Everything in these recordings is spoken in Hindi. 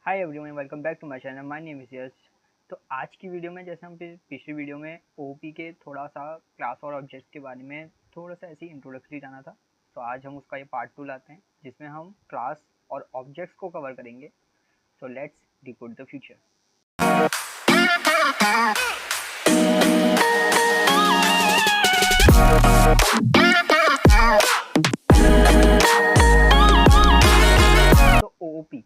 Hi everyone, welcome back to my channel. My name is Yash. तो आज की वीडियो में, जैसे हम पिछली वीडियो में ओपी के थोड़ा सा क्लास और ऑब्जेक्ट्स के बारे में थोड़ा सा ऐसी इंट्रोडक्टरी जाना था, तो आज हम उसका ये पार्ट 2 लाते हैं जिसमें हम क्लास और ऑब्जेक्ट्स को कवर करेंगे। So let's decode the future. तो ओपी,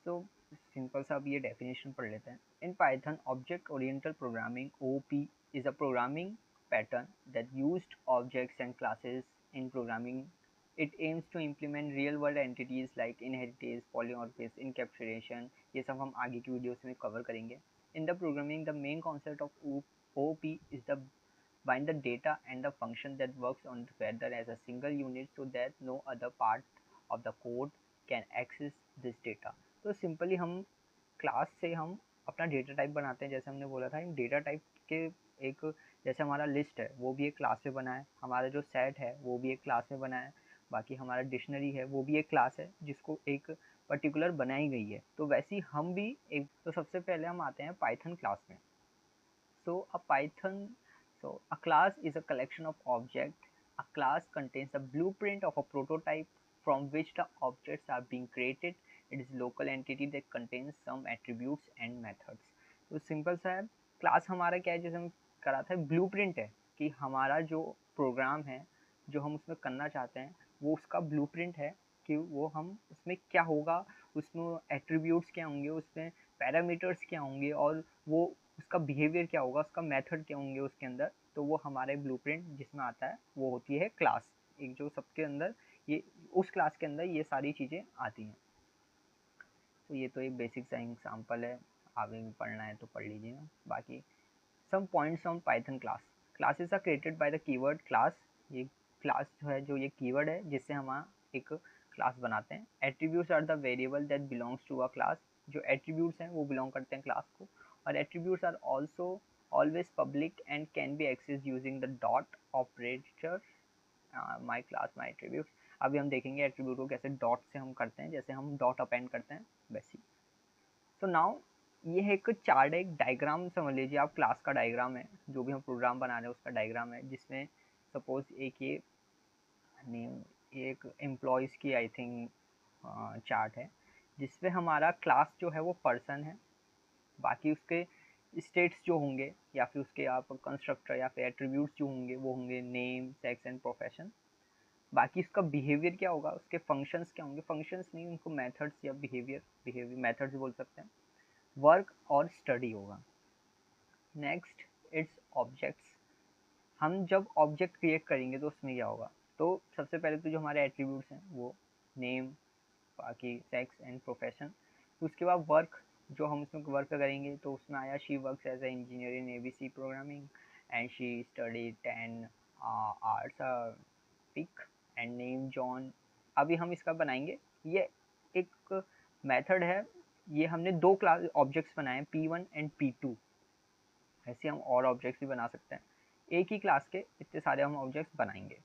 तो सिंपल सा अब ये डेफिनेशन पढ़ लेते हैं। In Python object oriented programming, OOP is a programming pattern that used objects and classes in programming. It aims to implement real world entities like inheritance, polymorphism, encapsulation. ये सब हम आगे की वीडियोस में कवर करेंगे। In the programming, the main concept of OOP is the bind the data and the function that works on together as a single unit so that no other part of the code can access this data. तो सिंपली हम क्लास से हम अपना डेटा टाइप बनाते हैं। जैसे हमने बोला था, इन डेटा टाइप के एक, जैसे हमारा लिस्ट है वो भी एक क्लास में बना है, हमारा जो सेट है वो भी एक क्लास में बना है, बाकी हमारा डिक्शनरी है वो भी एक क्लास है जिसको एक पर्टिकुलर बनाई गई है। तो वैसे ही हम भी एक, तो सबसे पहले हम आते हैं पाइथन क्लास में। So a class is a collection of objects. A class contains a blueprint of a prototype from which the objects are being created. It is a local entity that contains some attributes and methods. तो सिंपल सा है, क्लास हमारा क्या है, जैसे हम करा था, ब्लूप्रिंट है कि हमारा जो प्रोग्राम है जो हम उसमें करना चाहते हैं वो उसका ब्लूप्रिंट है कि वो हम उसमें क्या होगा, उसमें एट्रीब्यूट्स क्या होंगे, उसमें पैरामीटर्स क्या होंगे और वो उसका बिहेवियर क्या होगा, उसका मेथड क्या होंगे उसके अंदर। तो वो हमारे ब्लूप्रिंट जिसमें आता है वो होती है क्लास, एक जो सबके अंदर ये उस क्लास के अंदर ये सारी चीज़ें आती हैं। तो ये तो एक बेसिक सा एग्जांपल है, आगे भी पढ़ना है तो पढ़ लीजिएगा। बाकी some points on Python class. Classes are created by the keyword class. ये क्लास जो है, जो ये कीवर्ड है जिससे हम एक क्लास बनाते हैं। Attributes are the variable that belongs to a class. जो एट्रीब्यूट्स हैं वो बिलोंग करते हैं क्लास को। और attributes are also always public and can be access using the dot operator. My class my attributes. अभी हम देखेंगे एट्रीब्यूट को कैसे डॉट से हम करते हैं, जैसे हम डॉट अपेंड करते हैं वैसे। सो नाउ ये है एक चार्ट, एक डायग्राम समझ लीजिए आप, क्लास का डायग्राम है, जो भी हम प्रोग्राम बना रहे हैं उसका डायग्राम है, जिसमें सपोज एक ये नेम, एक एम्प्लॉयज़ की आई थिंक चार्ट है, जिसमें हमारा क्लास जो है वो पर्सन है। बाकी उसके स्टेट्स जो होंगे या फिर उसके आप कंस्ट्रक्टर या फिर एट्रीब्यूट्स जो होंगे वो होंगे नेम, सेक्स एंड प्रोफेशन। बाकी उसका बिहेवियर क्या होगा, उसके फंक्शंस क्या होंगे, फंक्शंस नहीं उनको मेथड्स या बिहेवियर मेथड्स बोल सकते हैं। वर्क और स्टडी होगा। Next its objects. हम जब ऑब्जेक्ट क्रिएट करेंगे तो उसमें क्या होगा, तो सबसे पहले तो जो हमारे एट्रीब्यूट्स हैं वो नेम, बाकी सेक्स एंड प्रोफेशन। उसके बाद वर्क, जो हम उसमें वर्क करेंगे तो उसमें आया she works as a engineer in ABC programming and she study 10 hours pick and name John. अभी हम इसका बनाएंगे, ये एक मेथड है, ये हमने दो क्लास ऑब्जेक्ट्स बनाए हैं P1 एंड P2। ऐसे हम और ऑब्जेक्ट्स भी बना सकते हैं, एक ही क्लास के इतने सारे हम ऑब्जेक्ट्स बनाएंगे।